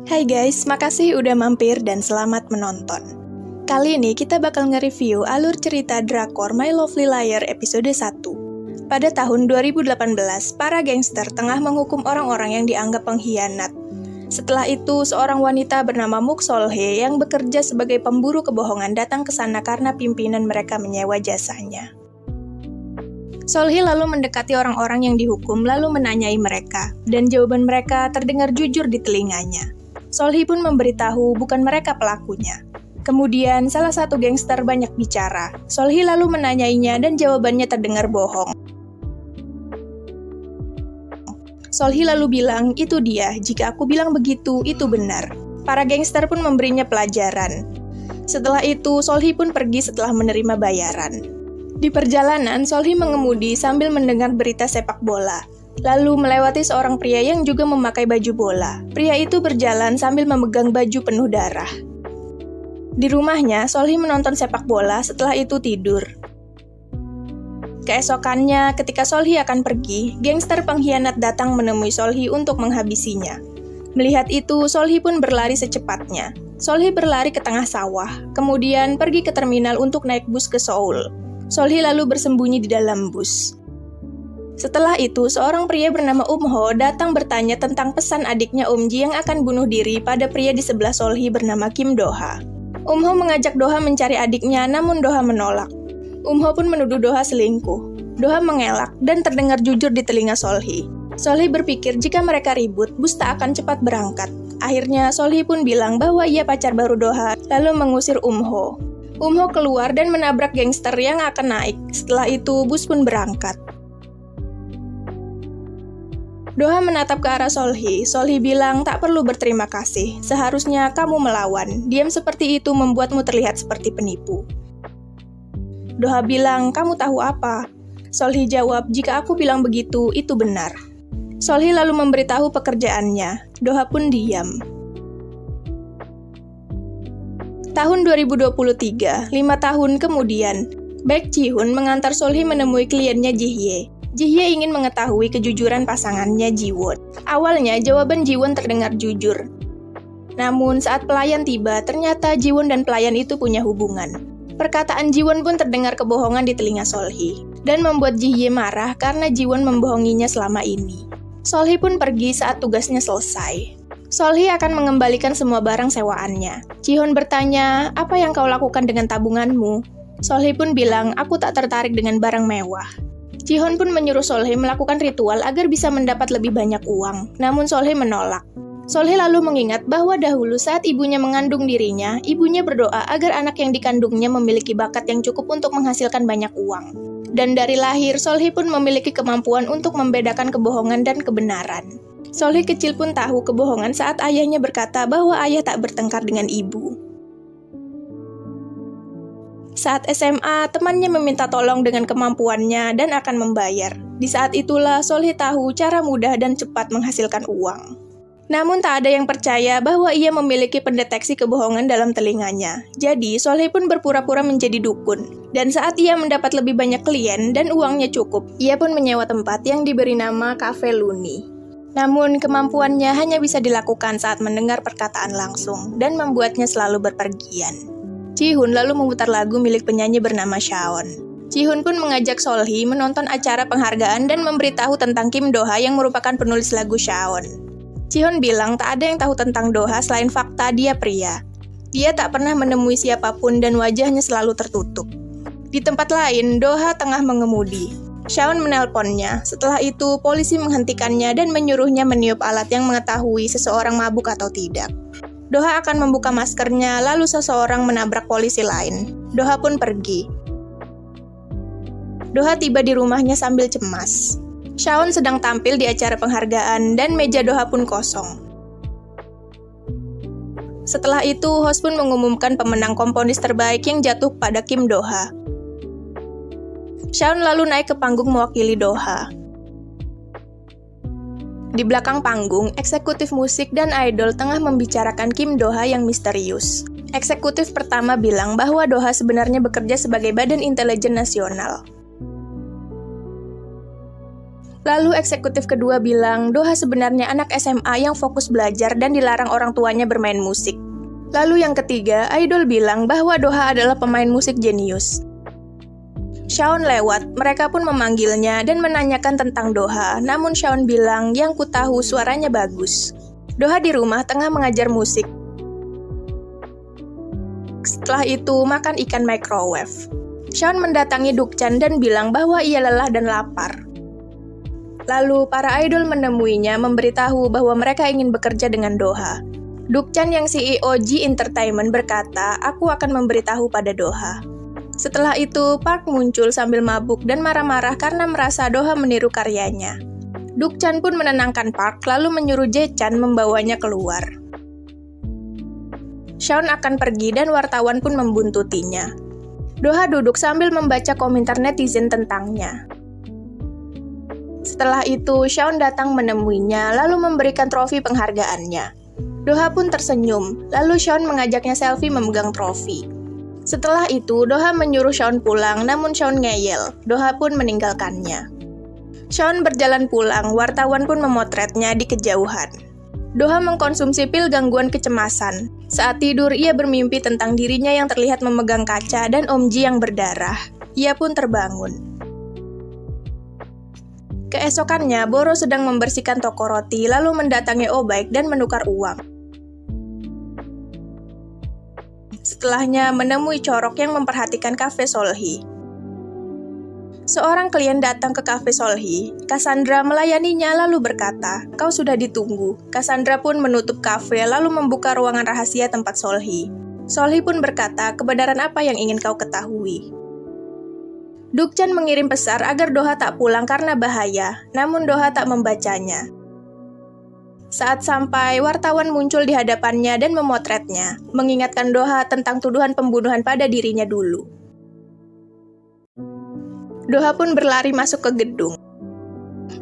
Hai guys, makasih udah mampir dan selamat menonton. Kali ini kita bakal nge-review alur cerita drakor My Lovely Liar episode 1. Pada tahun 2018, para gangster tengah menghukum orang-orang yang dianggap pengkhianat. Setelah itu, seorang wanita bernama Mook Solhye yang bekerja sebagai pemburu kebohongan datang ke sana karena pimpinan mereka menyewa jasanya. Solhye lalu mendekati orang-orang yang dihukum lalu menanyai mereka, dan jawaban mereka terdengar jujur di telinganya. Solhye pun memberitahu bukan mereka pelakunya. Kemudian, salah satu gangster banyak bicara. Solhye lalu menanyainya dan jawabannya terdengar bohong. Solhye lalu bilang, itu dia, jika aku bilang begitu, itu benar. Para gangster pun memberinya pelajaran. Setelah itu, Solhye pun pergi setelah menerima bayaran. Di perjalanan, Solhye mengemudi sambil mendengar berita sepak bola. Lalu melewati seorang pria yang juga memakai baju bola. Pria itu berjalan sambil memegang baju penuh darah. Di rumahnya, Solhye menonton sepak bola, setelah itu tidur. Keesokannya, ketika Solhye akan pergi, gangster pengkhianat datang menemui Solhye untuk menghabisinya. Melihat itu, Solhye pun berlari secepatnya. Solhye berlari ke tengah sawah, kemudian pergi ke terminal untuk naik bus ke Seoul. Solhye lalu bersembunyi di dalam bus. Setelah itu, seorang pria bernama Ho datang bertanya tentang pesan adiknya Ji yang akan bunuh diri pada pria di sebelah Solhye bernama Kim Do-ha. Ho mengajak Do-ha mencari adiknya, namun Do-ha menolak. Ho pun menuduh Do-ha selingkuh. Do-ha mengelak dan terdengar jujur di telinga Solhye. Solhye berpikir jika mereka ribut, bus tak akan cepat berangkat. Akhirnya, Solhye pun bilang bahwa ia pacar baru Do-ha, lalu mengusir Ho keluar dan menabrak gangster yang akan naik. Setelah itu, bus pun berangkat. Do-ha menatap ke arah Solhye. Solhye bilang, tak perlu berterima kasih. Seharusnya kamu melawan. Diam seperti itu membuatmu terlihat seperti penipu. Do-ha bilang, kamu tahu apa? Solhye jawab, jika aku bilang begitu, itu benar. Solhye lalu memberitahu pekerjaannya. Do-ha pun diam. Tahun 2023, 5 tahun kemudian, Baek Ji-hoon mengantar Solhye menemui kliennya Ji-hye. Ji-hye ingin mengetahui kejujuran pasangannya Ji-won. Awalnya, jawaban Ji-won terdengar jujur. Namun, saat pelayan tiba, ternyata Ji-won dan pelayan itu punya hubungan. Perkataan Ji-won pun terdengar kebohongan di telinga Solhye, dan membuat Ji-hye marah karena Ji-won membohonginya selama ini. Solhye pun pergi saat tugasnya selesai. Solhye akan mengembalikan semua barang sewaannya. Ji-hoon bertanya, apa yang kau lakukan dengan tabunganmu? Solhye pun bilang, aku tak tertarik dengan barang mewah. Ji-hoon pun menyuruh Solhye melakukan ritual agar bisa mendapat lebih banyak uang, namun Solhye menolak. Solhye lalu mengingat bahwa dahulu saat ibunya mengandung dirinya, ibunya berdoa agar anak yang dikandungnya memiliki bakat yang cukup untuk menghasilkan banyak uang. Dan dari lahir, Solhye pun memiliki kemampuan untuk membedakan kebohongan dan kebenaran. Solhye kecil pun tahu kebohongan saat ayahnya berkata bahwa ayah tak bertengkar dengan ibu. Saat SMA, temannya meminta tolong dengan kemampuannya dan akan membayar. Di saat itulah Solhye tahu cara mudah dan cepat menghasilkan uang. Namun tak ada yang percaya bahwa ia memiliki pendeteksi kebohongan dalam telinganya. Jadi, Solhye pun berpura-pura menjadi dukun. Dan saat ia mendapat lebih banyak klien dan uangnya cukup, ia pun menyewa tempat yang diberi nama Cafe Luni. Namun, kemampuannya hanya bisa dilakukan saat mendengar perkataan langsung dan membuatnya selalu berpergian. Ji-hoon lalu memutar lagu milik penyanyi bernama Shawn. Ji-hoon pun mengajak Solhye menonton acara penghargaan dan memberitahu tentang Kim Do-ha yang merupakan penulis lagu Shawn. Ji-hoon bilang tak ada yang tahu tentang Do-ha selain fakta dia pria. Dia tak pernah menemui siapapun dan wajahnya selalu tertutup. Di tempat lain, Do-ha tengah mengemudi. Shawn menelponnya. Setelah itu, polisi menghentikannya dan menyuruhnya meniup alat yang mengetahui seseorang mabuk atau tidak. Do-ha akan membuka maskernya, lalu seseorang menabrak polisi lain. Do-ha pun pergi. Do-ha tiba di rumahnya sambil cemas. Shawn sedang tampil di acara penghargaan dan meja Do-ha pun kosong. Setelah itu, host pun mengumumkan pemenang komponis terbaik yang jatuh pada Kim Do-ha. Shawn lalu naik ke panggung mewakili Do-ha. Di belakang panggung, eksekutif musik dan idol tengah membicarakan Kim Do-ha yang misterius. Eksekutif pertama bilang bahwa Do-ha sebenarnya bekerja sebagai Badan Intelijen Nasional. Lalu eksekutif kedua bilang, Doha sebenarnya anak SMA yang fokus belajar dan dilarang orang tuanya bermain musik. Lalu yang ketiga, idol bilang bahwa Doha adalah pemain musik jenius. Shawn lewat, mereka pun memanggilnya dan menanyakan tentang Doha, namun Shawn bilang yang ku tahu suaranya bagus. Doha di rumah tengah mengajar musik. Setelah itu, makan ikan microwave. Shawn mendatangi Dukchan dan bilang bahwa ia lelah dan lapar. Lalu, para idol menemuinya memberitahu bahwa mereka ingin bekerja dengan Doha. Dukchan yang CEO G Entertainment berkata, aku akan memberitahu pada Doha. Setelah itu, Park muncul sambil mabuk dan marah-marah karena merasa Doha meniru karyanya. Dukchan pun menenangkan Park, lalu menyuruh Jae-chan membawanya keluar. Shawn akan pergi dan wartawan pun membuntutinya. Doha duduk sambil membaca komentar netizen tentangnya. Setelah itu, Shawn datang menemuinya, lalu memberikan trofi penghargaannya. Doha pun tersenyum, lalu Shawn mengajaknya selfie memegang trofi. Setelah itu, Doha menyuruh Shawn pulang, namun Shawn ngeyel. Doha pun meninggalkannya. Shawn berjalan pulang, wartawan pun memotretnya di kejauhan. Doha mengkonsumsi pil gangguan kecemasan. Saat tidur, ia bermimpi tentang dirinya yang terlihat memegang kaca dan Om Ji yang berdarah. Ia pun terbangun. Keesokannya, Boro sedang membersihkan toko roti, lalu mendatangi Oh-baek dan menukar uang. Setelahnya, menemui Chorok yang memperhatikan kafe Solhi. Seorang klien datang ke kafe Solhi. Cassandra melayaninya lalu berkata, kau sudah ditunggu. Cassandra pun menutup kafe lalu membuka ruangan rahasia tempat Solhi. Solhi pun berkata, kebenaran apa yang ingin kau ketahui? Dukchan mengirim pesan agar Doha tak pulang karena bahaya, namun Doha tak membacanya. Saat sampai, wartawan muncul di hadapannya dan memotretnya, mengingatkan Doha tentang tuduhan pembunuhan pada dirinya dulu. Doha pun berlari masuk ke gedung.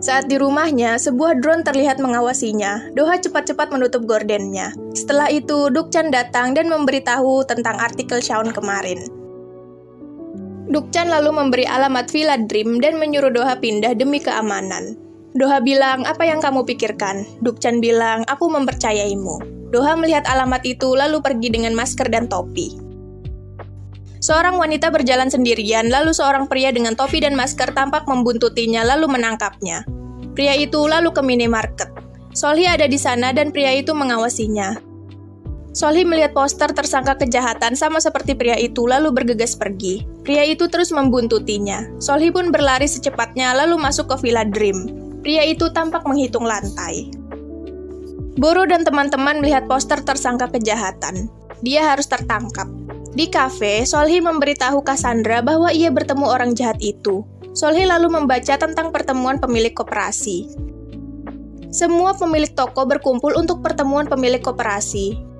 Saat di rumahnya, sebuah drone terlihat mengawasinya. Doha cepat-cepat menutup gordennya. Setelah itu, Dukchan datang dan memberitahu tentang artikel Shawn kemarin. Dukchan lalu memberi alamat Villa Dream dan menyuruh Doha pindah demi keamanan. Doha bilang, apa yang kamu pikirkan? Dukchan bilang, aku mempercayaimu. Doha melihat alamat itu lalu pergi dengan masker dan topi. Seorang wanita berjalan sendirian, lalu seorang pria dengan topi dan masker tampak membuntutinya lalu menangkapnya. Pria itu lalu ke minimarket. Solhi ada di sana dan pria itu mengawasinya. Solhi melihat poster tersangka kejahatan sama seperti pria itu lalu bergegas pergi. Pria itu terus membuntutinya. Solhi pun berlari secepatnya lalu masuk ke Villa Dream. Pria itu tampak menghitung lantai. Boro dan teman-teman melihat poster tersangka kejahatan. Dia harus tertangkap. Di kafe, Solhi memberitahu Cassandra bahwa ia bertemu orang jahat itu. Solhi lalu membaca tentang pertemuan pemilik koperasi. Semua pemilik toko berkumpul untuk pertemuan pemilik koperasi.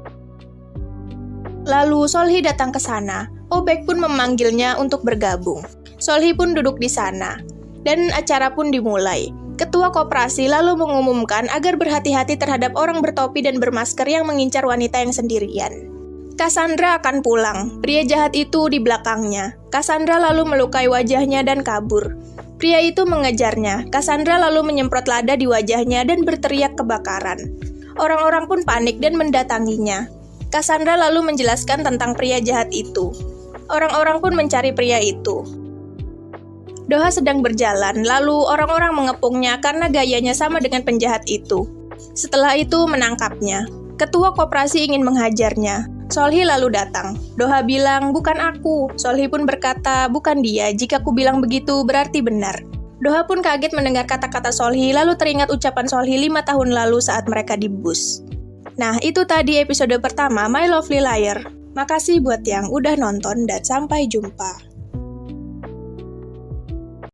Lalu Solhi datang ke sana. Oh-baek pun memanggilnya untuk bergabung. Solhi pun duduk di sana. Dan acara pun dimulai. Ketua koperasi lalu mengumumkan agar berhati-hati terhadap orang bertopi dan bermasker yang mengincar wanita yang sendirian. Cassandra akan pulang. Pria jahat itu di belakangnya. Cassandra lalu melukai wajahnya dan kabur. Pria itu mengejarnya. Cassandra lalu menyemprot lada di wajahnya dan berteriak kebakaran. Orang-orang pun panik dan mendatanginya. Cassandra lalu menjelaskan tentang pria jahat itu. Orang-orang pun mencari pria itu. Doha sedang berjalan, lalu orang-orang mengepungnya karena gayanya sama dengan penjahat itu. Setelah itu menangkapnya. Ketua koperasi ingin menghajarnya. Solhi lalu datang. Doha bilang, bukan aku. Solhi pun berkata, bukan dia. Jika aku bilang begitu, berarti benar. Doha pun kaget mendengar kata-kata Solhi, lalu teringat ucapan Solhi 5 tahun lalu saat mereka di bus. Nah, itu tadi episode pertama My Lovely Liar. Makasih buat yang udah nonton dan sampai jumpa.